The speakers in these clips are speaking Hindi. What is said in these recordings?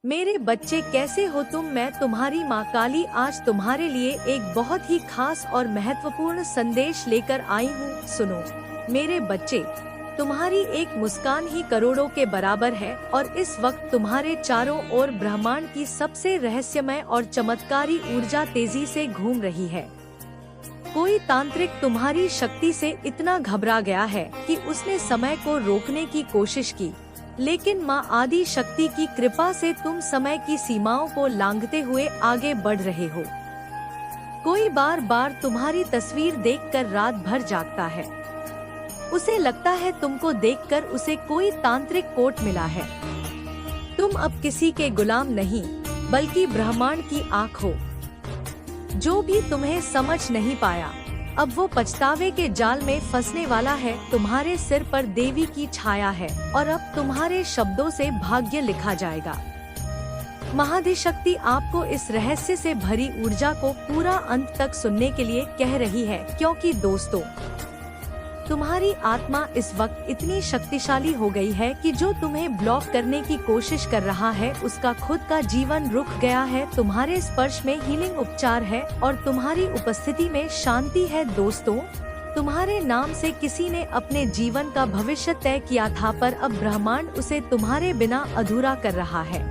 मेरे बच्चे कैसे हो तुम। मैं तुम्हारी माँ काली आज तुम्हारे लिए एक बहुत ही खास और महत्वपूर्ण संदेश लेकर आई हूँ। सुनो मेरे बच्चे, तुम्हारी एक मुस्कान ही करोड़ों के बराबर है और इस वक्त तुम्हारे चारों ओर ब्रह्मांड की सबसे रहस्यमय और चमत्कारी ऊर्जा तेजी से घूम रही है। कोई तांत्रिक तुम्हारी शक्ति से इतना घबरा गया है कि उसने समय को रोकने की कोशिश की, लेकिन माँ आदि शक्ति की कृपा से तुम समय की सीमाओं को लांघते हुए आगे बढ़ रहे हो। कोई बार बार तुम्हारी तस्वीर देखकर रात भर जागता है। उसे लगता है तुमको देखकर उसे कोई तांत्रिक कोट मिला है। तुम अब किसी के गुलाम नहीं, बल्कि ब्रह्मांड की आँख हो। जो भी तुम्हें समझ नहीं पाया, अब वो पछतावे के जाल में फंसने वाला है। तुम्हारे सिर पर देवी की छाया है और अब तुम्हारे शब्दों से भाग्य लिखा जाएगा। महादिशक्ति आपको इस रहस्य से भरी ऊर्जा को पूरा अंत तक सुनने के लिए कह रही है, क्योंकि दोस्तों, तुम्हारी आत्मा इस वक्त इतनी शक्तिशाली हो गई है कि जो तुम्हें ब्लॉक करने की कोशिश कर रहा है उसका खुद का जीवन रुक गया है। तुम्हारे स्पर्श में हीलिंग उपचार है और तुम्हारी उपस्थिति में शांति है। दोस्तों, तुम्हारे नाम से किसी ने अपने जीवन का भविष्य तय किया था, पर अब ब्रह्मांड उसे तुम्हारे बिना अधूरा कर रहा है।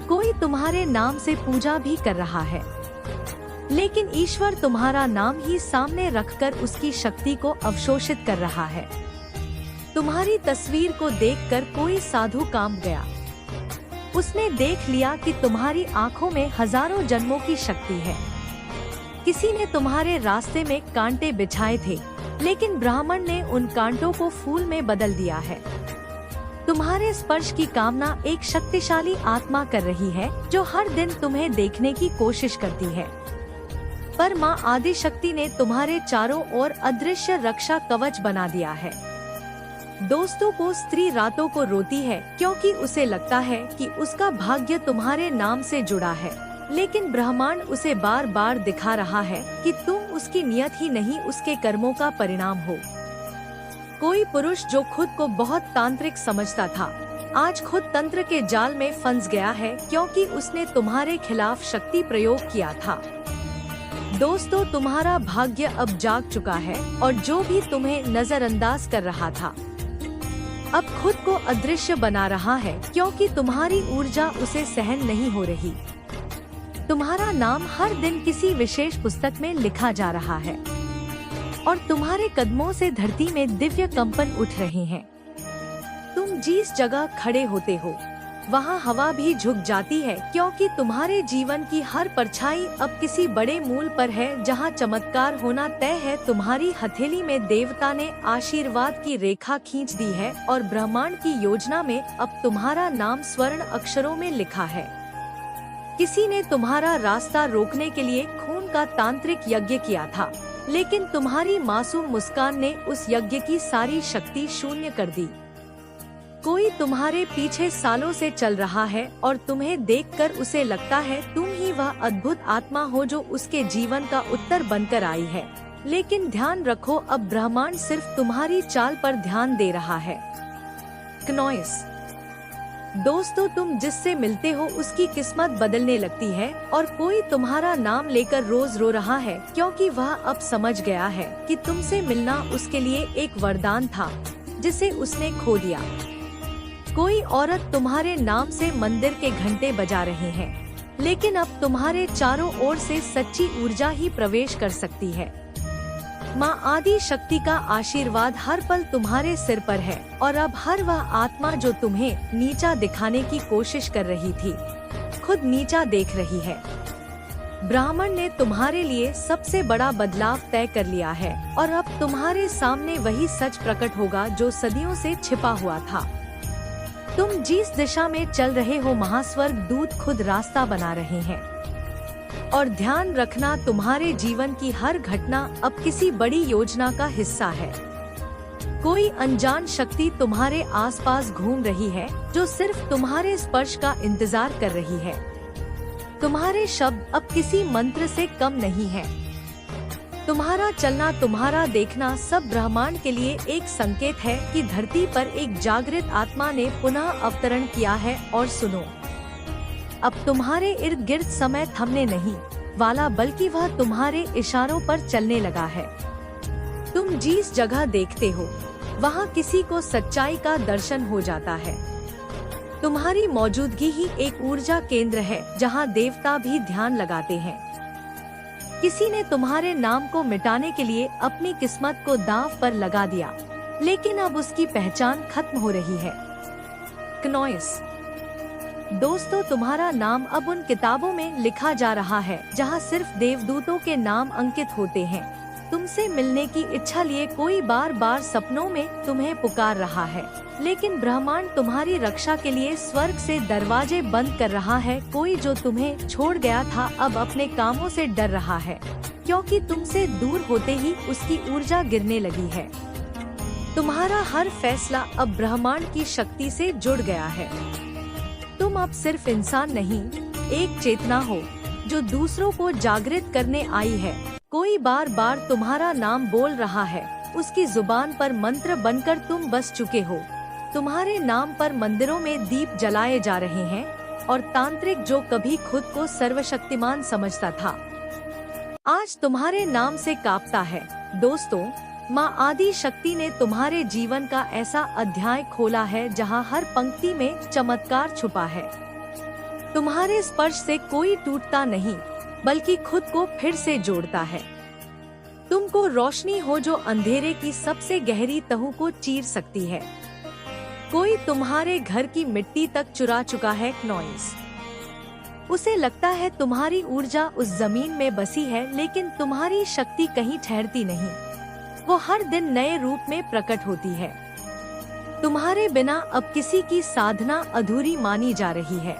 कोई तुम्हारे नाम से पूजा भी कर रहा है, लेकिन ईश्वर तुम्हारा नाम ही सामने रखकर उसकी शक्ति को अवशोषित कर रहा है। तुम्हारी तस्वीर को देखकर कोई साधु कांप गया। उसने देख लिया कि तुम्हारी आंखों में हजारों जन्मों की शक्ति है। किसी ने तुम्हारे रास्ते में कांटे बिछाए थे, लेकिन ब्राह्मण ने उन कांटों को फूल में बदल दिया है। तुम्हारे स्पर्श की कामना एक शक्तिशाली आत्मा कर रही है, जो हर दिन तुम्हें देखने की कोशिश करती है। पर माँ आदि शक्ति ने तुम्हारे चारों ओर अदृश्य रक्षा कवच बना दिया है। दोस्तों को स्त्री रातों को रोती है, क्योंकि उसे लगता है कि उसका भाग्य तुम्हारे नाम से जुड़ा है, लेकिन ब्रह्मांड उसे बार बार दिखा रहा है कि तुम उसकी नियत ही नहीं, उसके कर्मों का परिणाम हो। कोई पुरुष जो खुद को बहुत तांत्रिक समझता था, आज खुद तंत्र के जाल में फंस गया है, क्योंकि उसने तुम्हारे खिलाफ शक्ति प्रयोग किया था। दोस्तों, तुम्हारा भाग्य अब जाग चुका है और जो भी तुम्हें नजरअंदाज कर रहा था, अब खुद को अदृश्य बना रहा है, क्योंकि तुम्हारी ऊर्जा उसे सहन नहीं हो रही। तुम्हारा नाम हर दिन किसी विशेष पुस्तक में लिखा जा रहा है और तुम्हारे कदमों से धरती में दिव्य कंपन उठ रहे हैं। तुम जिस जगह खड़े होते हो, वहाँ हवा भी झुक जाती है, क्योंकि तुम्हारे जीवन की हर परछाई अब किसी बड़े मूल पर है, जहाँ चमत्कार होना तय है। तुम्हारी हथेली में देवता ने आशीर्वाद की रेखा खींच दी है और ब्रह्मांड की योजना में अब तुम्हारा नाम स्वर्ण अक्षरों में लिखा है। किसी ने तुम्हारा रास्ता रोकने के लिए खून का तांत्रिक यज्ञ किया था, लेकिन तुम्हारी मासूम मुस्कान ने उस यज्ञ की सारी शक्ति शून्य कर दी। कोई तुम्हारे पीछे सालों से चल रहा है और तुम्हें देखकर उसे लगता है तुम ही वह अद्भुत आत्मा हो जो उसके जीवन का उत्तर बनकर आई है, लेकिन ध्यान रखो, अब ब्रह्मांड सिर्फ तुम्हारी चाल पर ध्यान दे रहा है। क्नॉइस दोस्तों, तुम जिससे मिलते हो उसकी किस्मत बदलने लगती है और कोई तुम्हारा नाम लेकर रोज रो रहा है, क्योंकि वह अब समझ गया है कि तुमसे मिलना उसके लिए एक वरदान था, जिसे उसने खो दिया। कोई औरत तुम्हारे नाम से मंदिर के घंटे बजा रहे हैं, लेकिन अब तुम्हारे चारों ओर से सच्ची ऊर्जा ही प्रवेश कर सकती है। माँ आदि शक्ति का आशीर्वाद हर पल तुम्हारे सिर पर है और अब हर वह आत्मा जो तुम्हें नीचा दिखाने की कोशिश कर रही थी, खुद नीचा देख रही है। ब्राह्मण ने तुम्हारे लिए सबसे बड़ा बदलाव तय कर लिया है और अब तुम्हारे सामने वही सच प्रकट होगा जो सदियों से छिपा हुआ था। तुम जिस दिशा में चल रहे हो, महास्वर्ग दूत खुद रास्ता बना रहे हैं। और ध्यान रखना, तुम्हारे जीवन की हर घटना अब किसी बड़ी योजना का हिस्सा है। कोई अनजान शक्ति तुम्हारे आसपास घूम रही है, जो सिर्फ तुम्हारे स्पर्श का इंतजार कर रही है। तुम्हारे शब्द अब किसी मंत्र से कम नहीं है। तुम्हारा चलना, तुम्हारा देखना सब ब्रह्मांड के लिए एक संकेत है कि धरती पर एक जागृत आत्मा ने पुनः अवतरण किया है। और सुनो, अब तुम्हारे इर्द गिर्द समय थमने नहीं वाला, बल्कि वह तुम्हारे इशारों पर चलने लगा है। तुम जिस जगह देखते हो वहाँ किसी को सच्चाई का दर्शन हो जाता है। तुम्हारी मौजूदगी ही एक ऊर्जा केंद्र है जहाँ देवता भी ध्यान लगाते हैं। किसी ने तुम्हारे नाम को मिटाने के लिए अपनी किस्मत को दांव पर लगा दिया, लेकिन अब उसकी पहचान खत्म हो रही है। क्नोइस दोस्तों, तुम्हारा नाम अब उन किताबों में लिखा जा रहा है जहाँ सिर्फ देवदूतों के नाम अंकित होते हैं। तुमसे मिलने की इच्छा लिए कोई बार बार सपनों में तुम्हें पुकार रहा है, लेकिन ब्रह्मांड तुम्हारी रक्षा के लिए स्वर्ग से दरवाजे बंद कर रहा है। कोई जो तुम्हें छोड़ गया था अब अपने कामों से डर रहा है, क्योंकि तुमसे दूर होते ही उसकी ऊर्जा गिरने लगी है। तुम्हारा हर फैसला अब ब्रह्मांड की शक्ति से जुड़ गया है। तुम अब सिर्फ इंसान नहीं, एक चेतना हो जो दूसरों को जागृत करने आई है। कोई बार बार तुम्हारा नाम बोल रहा है, उसकी जुबान पर मंत्र बनकर तुम बस चुके हो। तुम्हारे नाम पर मंदिरों में दीप जलाए जा रहे हैं और तांत्रिक जो कभी खुद को सर्वशक्तिमान समझता था, आज तुम्हारे नाम से कांपता है। दोस्तों, माँ आदि शक्ति ने तुम्हारे जीवन का ऐसा अध्याय खोला है जहाँ हर पंक्ति में चमत्कार छुपा है। तुम्हारे स्पर्श से कोई टूटता नहीं, बल्कि खुद को फिर से जोड़ता है। तुमको रोशनी हो जो अंधेरे की सबसे गहरी तहों को चीर सकती है। कोई तुम्हारे घर की मिट्टी तक चुरा चुका है क्नोइस। उसे लगता है तुम्हारी ऊर्जा उस जमीन में बसी है, लेकिन तुम्हारी शक्ति कहीं ठहरती नहीं। वो हर दिन नए रूप में प्रकट होती है। तुम्हारे बिना अब किसी की साधना अधूरी मानी जा रही है।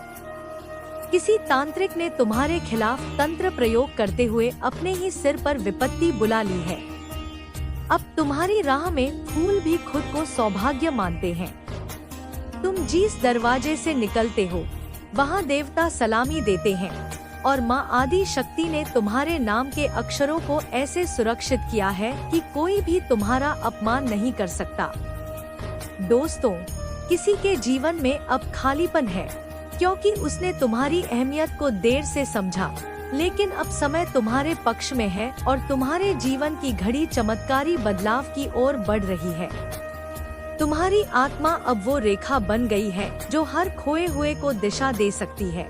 किसी तांत्रिक ने तुम्हारे खिलाफ तंत्र प्रयोग करते हुए अपने ही सिर पर विपत्ति बुला ली है। अब तुम्हारी राह में फूल भी खुद को सौभाग्य मानते हैं। तुम जिस दरवाजे से निकलते हो वहाँ देवता सलामी देते हैं और माँ आदि शक्ति ने तुम्हारे नाम के अक्षरों को ऐसे सुरक्षित किया है कि कोई भी तुम्हारा अपमान नहीं कर सकता। दोस्तों, किसी के जीवन में अब खालीपन है क्योंकि उसने तुम्हारी अहमियत को देर से समझा, लेकिन अब समय तुम्हारे पक्ष में है और तुम्हारे जीवन की घड़ी चमत्कारी बदलाव की ओर बढ़ रही है। तुम्हारी आत्मा अब वो रेखा बन गई है जो हर खोए हुए को दिशा दे सकती है।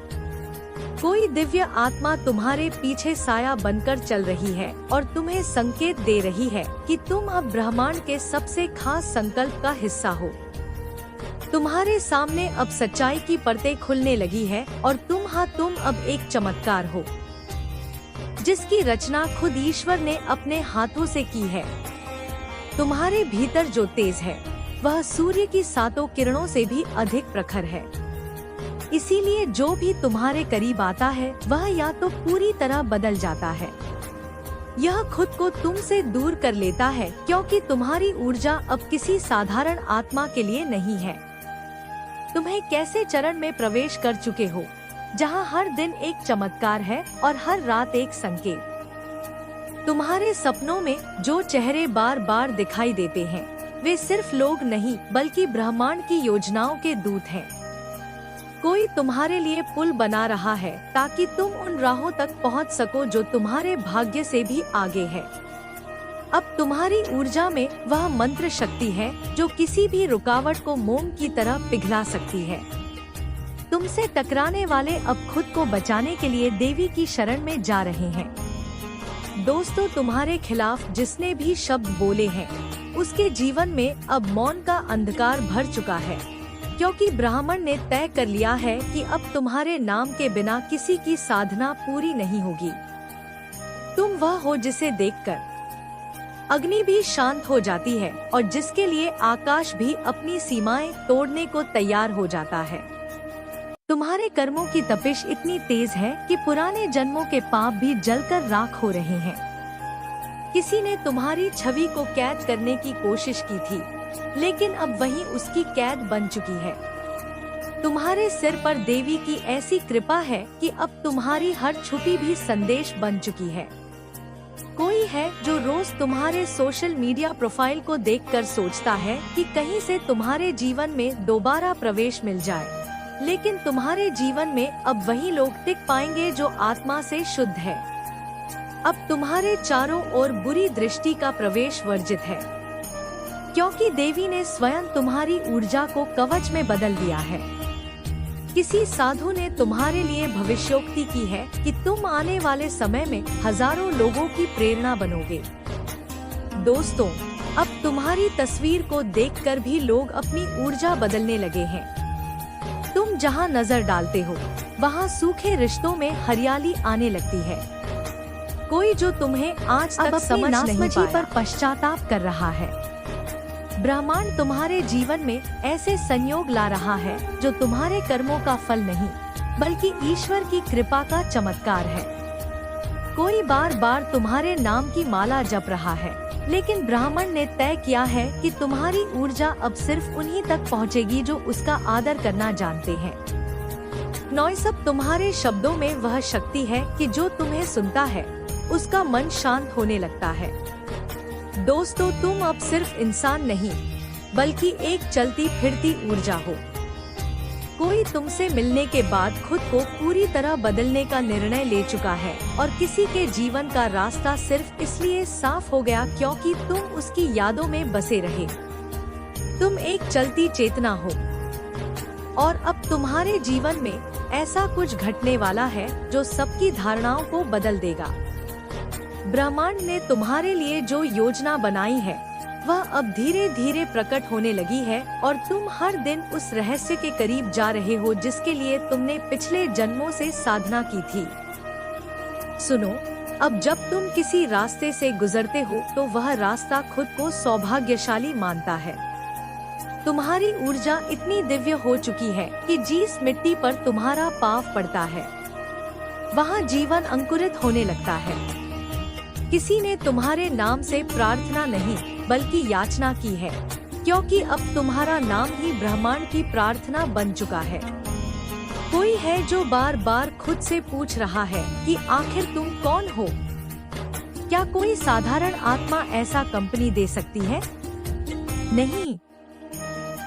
कोई दिव्य आत्मा तुम्हारे पीछे साया बनकर चल रही है और तुम्हें संकेत दे रही है कि तुम अब ब्रह्मांड के सबसे खास संकल्प का हिस्सा हो। तुम्हारे सामने अब सच्चाई की परतें खुलने लगी है और तुम अब एक चमत्कार हो जिसकी रचना खुद ईश्वर ने अपने हाथों से की है। तुम्हारे भीतर जो तेज है वह सूर्य की 7 किरणों से भी अधिक प्रखर है। इसीलिए जो भी तुम्हारे करीब आता है वह या तो पूरी तरह बदल जाता है, यह खुद को तुमसे दूर कर लेता है, क्योंकि तुम्हारी ऊर्जा अब किसी साधारण आत्मा के लिए नहीं है। तुम्हें कैसे चरण में प्रवेश कर चुके हो जहां हर दिन एक चमत्कार है और हर रात एक संकेत। तुम्हारे सपनों में जो चेहरे बार बार दिखाई देते हैं वे सिर्फ लोग नहीं बल्कि ब्रह्मांड की योजनाओं के दूत हैं। कोई तुम्हारे लिए पुल बना रहा है ताकि तुम उन राहों तक पहुंच सको जो तुम्हारे भाग्य से भी आगे है। अब तुम्हारी ऊर्जा में वह मंत्र शक्ति है जो किसी भी रुकावट को मोम की तरह पिघला सकती है। तुमसे टकराने वाले अब खुद को बचाने के लिए देवी की शरण में जा रहे हैं। दोस्तों, तुम्हारे खिलाफ जिसने भी शब्द बोले हैं उसके जीवन में अब मौन का अंधकार भर चुका है, क्योंकि ब्राह्मण ने तय कर लिया है कि अब तुम्हारे नाम के बिना किसी की साधना पूरी नहीं होगी। तुम वह हो जिसे देखकर अग्नि भी शांत हो जाती है और जिसके लिए आकाश भी अपनी सीमाएं तोड़ने को तैयार हो जाता है। तुम्हारे कर्मों की तपिश इतनी तेज है कि पुराने जन्मों के पाप भी जलकर राख हो रहे हैं। किसी ने तुम्हारी छवि को कैद करने की कोशिश की थी, लेकिन अब वही उसकी कैद बन चुकी है। तुम्हारे सिर पर देवी की ऐसी कृपा है कि अब तुम्हारी हर छुपी भी संदेश बन चुकी है। कोई है जो रोज तुम्हारे सोशल मीडिया प्रोफाइल को देखकर सोचता है कि कहीं से तुम्हारे जीवन में दोबारा प्रवेश मिल जाए। लेकिन तुम्हारे जीवन में अब वही लोग टिक पाएंगे जो आत्मा से शुद्ध है। अब तुम्हारे चारों ओर बुरी दृष्टि का प्रवेश वर्जित है, क्योंकि देवी ने स्वयं तुम्हारी ऊर्जा को कवच में बदल दिया है। किसी साधु ने तुम्हारे लिए भविष्योक्ति की है कि तुम आने वाले समय में हजारों लोगों की प्रेरणा बनोगे। दोस्तों, अब तुम्हारी तस्वीर को देखकर भी लोग अपनी ऊर्जा बदलने लगे हैं। तुम जहां नजर डालते हो वहां सूखे रिश्तों में हरियाली आने लगती है। कोई जो तुम्हें आज तक समझ नहीं पाया पर पश्चाताप कर रहा है। ब्रह्मांड तुम्हारे जीवन में ऐसे संयोग ला रहा है जो तुम्हारे कर्मों का फल नहीं बल्कि ईश्वर की कृपा का चमत्कार है। कोई बार बार तुम्हारे नाम की माला जप रहा है, लेकिन ब्राह्मण ने तय किया है कि तुम्हारी ऊर्जा अब सिर्फ उन्हीं तक पहुंचेगी जो उसका आदर करना जानते हैं। नॉइसअप तुम्हारे शब्दों में वह शक्ति है कि जो तुम्हें सुनता है उसका मन शांत होने लगता है। दोस्तों, तुम अब सिर्फ इंसान नहीं बल्कि एक चलती फिरती ऊर्जा हो। कोई तुमसे मिलने के बाद खुद को पूरी तरह बदलने का निर्णय ले चुका है और किसी के जीवन का रास्ता सिर्फ इसलिए साफ हो गया क्योंकि तुम उसकी यादों में बसे रहे। तुम एक चलती चेतना हो और अब तुम्हारे जीवन में ऐसा कुछ घटने वाला है जो सबकी धारणाओं को बदल देगा। ब्रह्मांड ने तुम्हारे लिए जो योजना बनाई है वह अब धीरे धीरे प्रकट होने लगी है और तुम हर दिन उस रहस्य के करीब जा रहे हो जिसके लिए तुमने पिछले जन्मों से साधना की थी। सुनो, अब जब तुम किसी रास्ते से गुजरते हो तो वह रास्ता खुद को सौभाग्यशाली मानता है। तुम्हारी ऊर्जा इतनी दिव्य हो चुकी है कि जिस मिट्टी पर तुम्हारा पाँव पड़ता है वहाँ जीवन अंकुरित होने लगता है। किसी ने तुम्हारे नाम से प्रार्थना नहीं बल्कि याचना की है, क्योंकि अब तुम्हारा नाम ही ब्रह्मांड की प्रार्थना बन चुका है। कोई है जो बार बार खुद से पूछ रहा है कि आखिर तुम कौन हो? क्या कोई साधारण आत्मा ऐसा कंपनी दे सकती है? नहीं,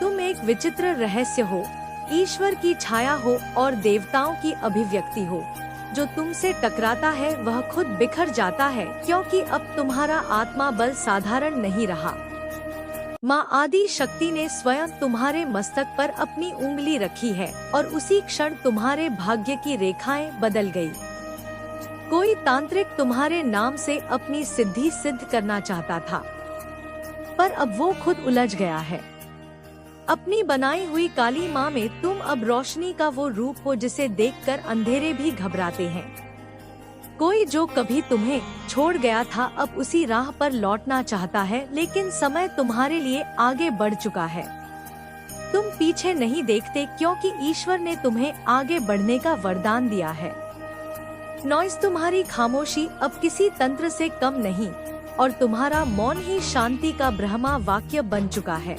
तुम एक विचित्र रहस्य हो, ईश्वर की छाया हो और देवताओं की अभिव्यक्ति हो। जो तुमसे टकराता है वह खुद बिखर जाता है, क्योंकि अब तुम्हारा आत्मा बल साधारण नहीं रहा। माँ आदि शक्ति ने स्वयं तुम्हारे मस्तक पर अपनी उंगली रखी है और उसी क्षण तुम्हारे भाग्य की रेखाएं बदल गई। कोई तांत्रिक तुम्हारे नाम से अपनी सिद्धि सिद्ध करना चाहता था, पर अब वो खुद उलझ गया है। अपनी बनाई हुई काली माँ में तुम अब रोशनी का वो रूप हो जिसे देखकर अंधेरे भी घबराते हैं। कोई जो कभी तुम्हें छोड़ गया था अब उसी राह पर लौटना चाहता है, लेकिन समय तुम्हारे लिए आगे बढ़ चुका है। तुम पीछे नहीं देखते क्योंकि ईश्वर ने तुम्हें आगे बढ़ने का वरदान दिया है। नॉइस, तुम्हारी खामोशी अब किसी तंत्र से कम नहीं और तुम्हारा मौन ही शांति का ब्रह्मा वाक्य बन चुका है।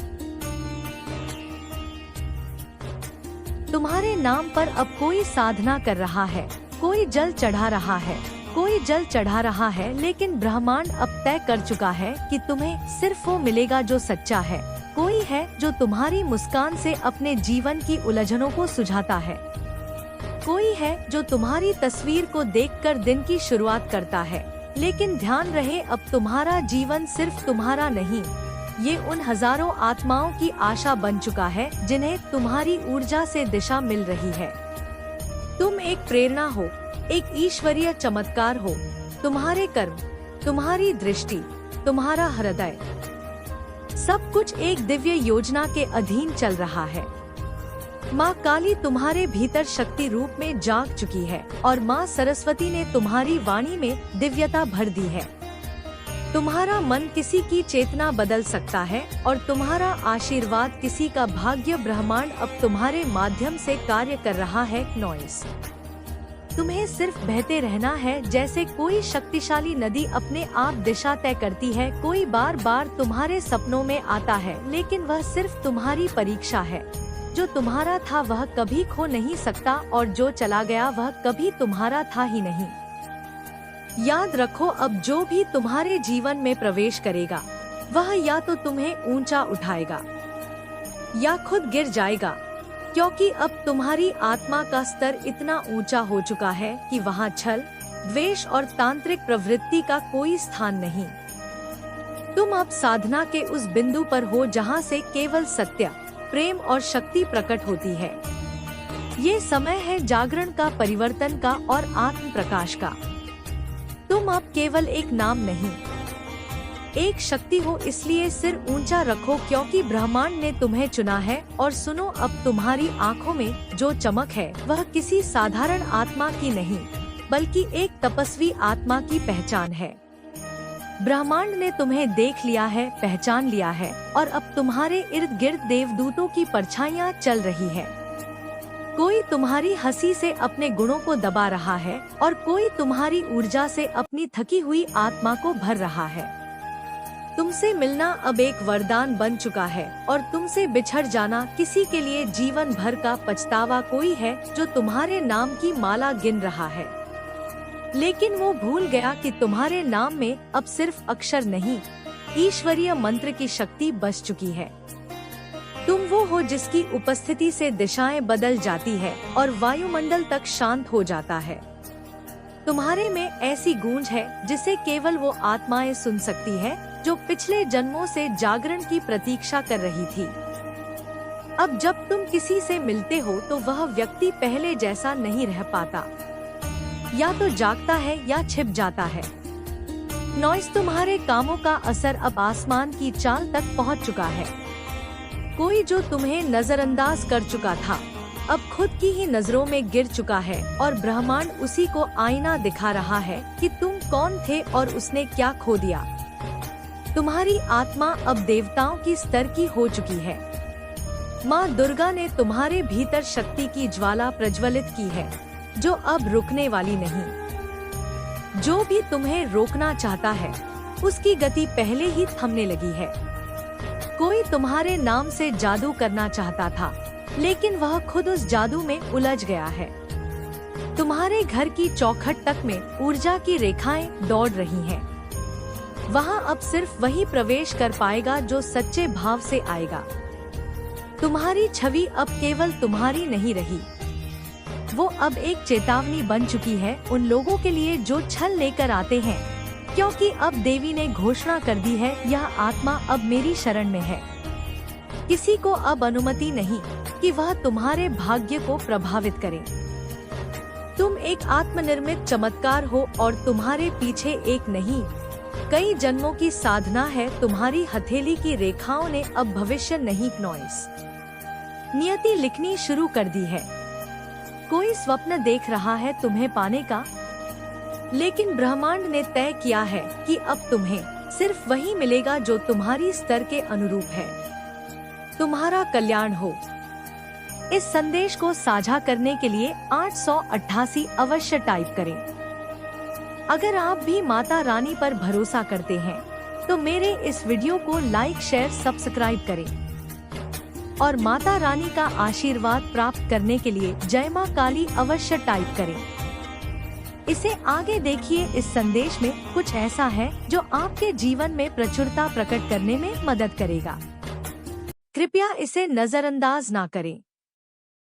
तुम्हारे नाम पर अब कोई साधना कर रहा है, कोई जल चढ़ा रहा है, कोई जल चढ़ा रहा है, लेकिन ब्रह्मांड अब तय कर चुका है कि तुम्हें सिर्फ वो मिलेगा जो सच्चा है। कोई है जो तुम्हारी मुस्कान से अपने जीवन की उलझनों को सुझाता है। कोई है जो तुम्हारी तस्वीर को देखकर दिन की शुरुआत करता है, लेकिन ध्यान रहे अब तुम्हारा जीवन सिर्फ तुम्हारा नहीं, ये उन हजारों आत्माओं की आशा बन चुका है जिन्हें तुम्हारी ऊर्जा से दिशा मिल रही है। तुम एक प्रेरणा हो, एक ईश्वरीय चमत्कार हो। तुम्हारे कर्म, तुम्हारी दृष्टि, तुम्हारा हृदय, सब कुछ एक दिव्य योजना के अधीन चल रहा है। माँ काली तुम्हारे भीतर शक्ति रूप में जाग चुकी है और माँ सरस्वती ने तुम्हारी वाणी में दिव्यता भर दी है। तुम्हारा मन किसी की चेतना बदल सकता है और तुम्हारा आशीर्वाद किसी का भाग्य। ब्रह्मांड अब तुम्हारे माध्यम से कार्य कर रहा है। नॉइस, तुम्हें सिर्फ बहते रहना है जैसे कोई शक्तिशाली नदी अपने आप दिशा तय करती है। कोई बार बार तुम्हारे सपनों में आता है, लेकिन वह सिर्फ तुम्हारी परीक्षा है। जो तुम्हारा था वह कभी खो नहीं सकता और जो चला गया वह कभी तुम्हारा था ही नहीं। याद रखो, अब जो भी तुम्हारे जीवन में प्रवेश करेगा वह या तो तुम्हें ऊंचा उठाएगा या खुद गिर जाएगा। क्योंकि अब तुम्हारी आत्मा का स्तर इतना ऊंचा हो चुका है कि वहाँ छल, द्वेष और तांत्रिक प्रवृत्ति का कोई स्थान नहीं। तुम अब साधना के उस बिंदु पर हो जहाँ से केवल सत्य, प्रेम और शक्ति प्रकट होती है। ये समय है जागरण का, परिवर्तन का और आत्म प्रकाश का। तुम अब केवल एक नाम नहीं, एक शक्ति हो। इसलिए सिर ऊंचा रखो क्योंकि ब्रह्मांड ने तुम्हें चुना है। और सुनो, अब तुम्हारी आंखों में जो चमक है वह किसी साधारण आत्मा की नहीं, बल्कि एक तपस्वी आत्मा की पहचान है। ब्रह्मांड ने तुम्हें देख लिया है, पहचान लिया है और अब तुम्हारे इर्द गिर्द देवदूतों की परछाइयाँ चल रही है। कोई तुम्हारी हंसी से अपने गुणों को दबा रहा है और कोई तुम्हारी ऊर्जा से अपनी थकी हुई आत्मा को भर रहा है। तुमसे मिलना अब एक वरदान बन चुका है और तुमसे बिछड़ जाना किसी के लिए जीवन भर का पछतावा। कोई है जो तुम्हारे नाम की माला गिन रहा है, लेकिन वो भूल गया कि तुम्हारे नाम में अब सिर्फ अक्षर नहीं, ईश्वरीय मंत्र की शक्ति बस चुकी है। तुम वो हो जिसकी उपस्थिति से दिशाएं बदल जाती है और वायुमंडल तक शांत हो जाता है। तुम्हारे में ऐसी गूंज है जिसे केवल वो आत्माएं सुन सकती है जो पिछले जन्मों से जागरण की प्रतीक्षा कर रही थी। अब जब तुम किसी से मिलते हो तो वह व्यक्ति पहले जैसा नहीं रह पाता, या तो जागता है या छिप जाता है। नॉइस तुम्हारे कामों का असर अब आसमान की चाल तक पहुंच चुका है। कोई जो तुम्हें नजरअंदाज कर चुका था अब खुद की ही नजरों में गिर चुका है और ब्रह्मांड उसी को आईना दिखा रहा है कि तुम कौन थे और उसने क्या खो दिया। तुम्हारी आत्मा अब देवताओं की स्तर की हो चुकी है। माँ दुर्गा ने तुम्हारे भीतर शक्ति की ज्वाला प्रज्वलित की है जो अब रुकने वाली नहीं। जो भी तुम्हें रोकना चाहता है उसकी गति पहले ही थमने लगी है। कोई तुम्हारे नाम से जादू करना चाहता था, लेकिन वह खुद उस जादू में उलझ गया है। तुम्हारे घर की चौखट तक में ऊर्जा की रेखाएं दौड़ रही हैं। वहाँ अब सिर्फ वही प्रवेश कर पाएगा जो सच्चे भाव से आएगा। तुम्हारी छवि अब केवल तुम्हारी नहीं रही, वो अब एक चेतावनी बन चुकी है उन लोगों के लिए जो छल लेकर आते हैं, क्योंकि अब देवी ने घोषणा कर दी है, यह आत्मा अब मेरी शरण में है। किसी को अब अनुमति नहीं कि वह तुम्हारे भाग्य को प्रभावित करे। तुम एक आत्मनिर्मित चमत्कार हो और तुम्हारे पीछे एक नहीं, कई जन्मों की साधना है। तुम्हारी हथेली की रेखाओं ने अब भविष्य नहीं, नॉइस नियति लिखनी शुरू कर दी है। कोई स्वप्न देख रहा है तुम्हें पाने का, लेकिन ब्रह्मांड ने तय किया है कि अब तुम्हें सिर्फ वही मिलेगा जो तुम्हारी स्तर के अनुरूप है। तुम्हारा कल्याण हो। इस संदेश को साझा करने के लिए 888 अवश्य टाइप करें। अगर आप भी माता रानी पर भरोसा करते हैं तो मेरे इस वीडियो को लाइक, शेयर, सब्सक्राइब करें और माता रानी का आशीर्वाद प्राप्त करने के लिए जय मां काली अवश्य टाइप करें। इसे आगे देखिए। इस संदेश में कुछ ऐसा है जो आपके जीवन में प्रचुरता प्रकट करने में मदद करेगा। कृपया इसे नजरअंदाज ना करें।